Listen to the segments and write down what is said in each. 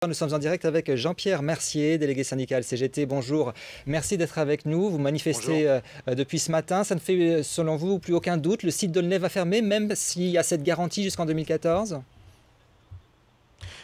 Nous sommes en direct avec Jean-Pierre Mercier, délégué syndical CGT. Bonjour, merci d'être avec nous. Vous manifestez depuis ce matin. Ça ne fait, selon vous, plus aucun doute. Le site d'Aulnay va fermer, même s'il y a cette garantie jusqu'en 2014 ?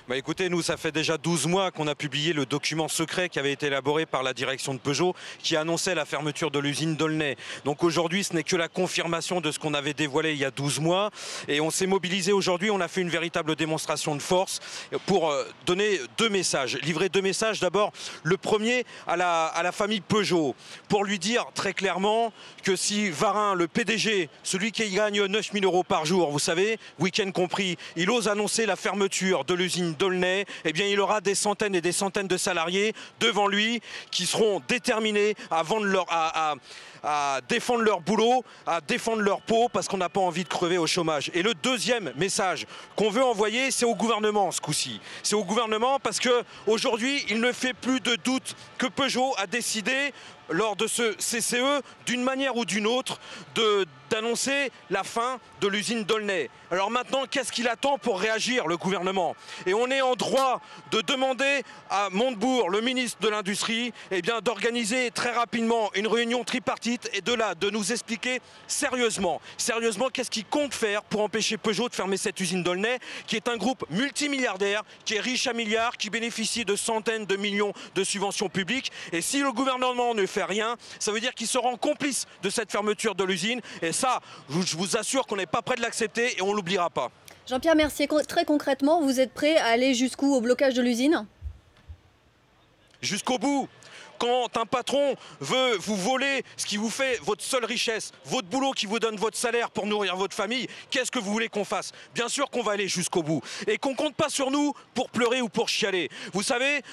Bah écoutez, nous, ça fait déjà 12 mois qu'on a publié le document secret qui avait été élaboré par la direction de Peugeot qui annonçait la fermeture de l'usine d'Aulnay. Donc aujourd'hui, ce n'est que la confirmation de ce qu'on avait dévoilé il y a 12 mois. Et on s'est mobilisé aujourd'hui, on a fait une véritable démonstration de force pour donner deux messages. Livrer deux messages. D'abord, le premier à la famille Peugeot, pour lui dire très clairement que si Varin, le PDG, celui qui gagne 9 000 € par jour, vous savez, week-end compris, il ose annoncer la fermeture de l'usine d'Aulnay, eh bien il aura des centaines et des centaines de salariés devant lui qui seront déterminés à défendre leur boulot, à défendre leur peau, parce qu'on n'a pas envie de crever au chômage. Et le deuxième message qu'on veut envoyer, c'est au gouvernement ce coup-ci. C'est au gouvernement parce qu'aujourd'hui, il ne fait plus de doute que Peugeot a décidé, lors de ce CCE, d'une manière ou d'une autre, d'annoncer la fin de l'usine d'Aulnay. Alors maintenant, qu'est-ce qu'il attend pour réagir, le gouvernement? Et on est en droit de demander à Montebourg, le ministre de l'Industrie, eh bien, d'organiser très rapidement une réunion tripartite et de nous expliquer sérieusement, qu'est-ce qu'il compte faire pour empêcher Peugeot de fermer cette usine d'Aulnay, qui est un groupe multimilliardaire, qui est riche à milliards, qui bénéficie de centaines de millions de subventions publiques. Et si le gouvernement ne fait rien, ça veut dire qu'il se rend complice de cette fermeture de l'usine. Et ça, je vous assure qu'on n'est pas prêt de l'accepter et on ne l'oubliera pas. Jean-Pierre Mercier, très concrètement, vous êtes prêt à aller jusqu'où au blocage de l'usine? Jusqu'au bout. Quand un patron veut vous voler ce qui vous fait votre seule richesse, votre boulot qui vous donne votre salaire pour nourrir votre famille, qu'est-ce que vous voulez qu'on fasse? Bien sûr qu'on va aller jusqu'au bout. Et qu'on ne compte pas sur nous pour pleurer ou pour chialer. Vous savez,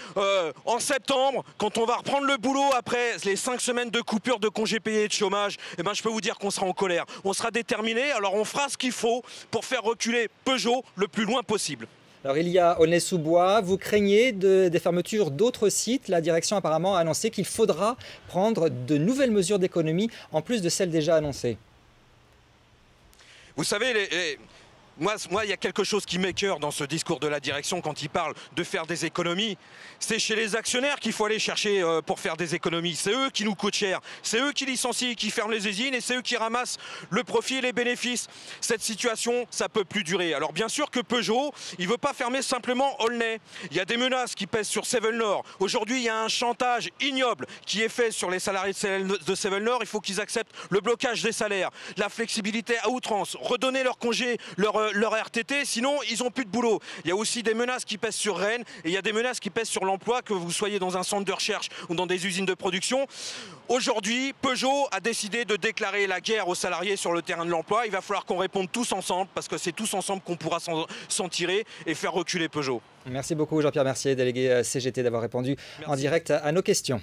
en septembre, quand on va reprendre le boulot après les 5 semaines de coupure de congés payés et de chômage, eh ben, je peux vous dire qu'on sera en colère. On sera déterminé, alors on fera ce qu'il faut pour faire reculer Peugeot le plus loin possible. Alors il y a Aulnay-sous-Bois, vous craignez des fermetures d'autres sites. La direction apparemment a annoncé qu'il faudra prendre de nouvelles mesures d'économie en plus de celles déjà annoncées. Vous savez, moi, il y a quelque chose qui m'écœure dans ce discours de la direction quand il parle de faire des économies. C'est chez les actionnaires qu'il faut aller chercher pour faire des économies. C'est eux qui nous coûtent cher. C'est eux qui licencient, qui ferment les usines et c'est eux qui ramassent le profit et les bénéfices. Cette situation, ça ne peut plus durer. Alors bien sûr que Peugeot, il ne veut pas fermer simplement Aulnay. Il y a des menaces qui pèsent sur Sevel-Nord. Aujourd'hui, il y a un chantage ignoble qui est fait sur les salariés de Sevel-Nord. Il faut qu'ils acceptent le blocage des salaires, la flexibilité à outrance, redonner leur congé, leur RTT, sinon ils n'ont plus de boulot. Il y a aussi des menaces qui pèsent sur Rennes et il y a des menaces qui pèsent sur l'emploi, que vous soyez dans un centre de recherche ou dans des usines de production. Aujourd'hui, Peugeot a décidé de déclarer la guerre aux salariés sur le terrain de l'emploi. Il va falloir qu'on réponde tous ensemble, parce que c'est tous ensemble qu'on pourra s'en tirer et faire reculer Peugeot. Merci beaucoup Jean-Pierre Mercier, délégué CGT, d'avoir répondu en direct à nos questions.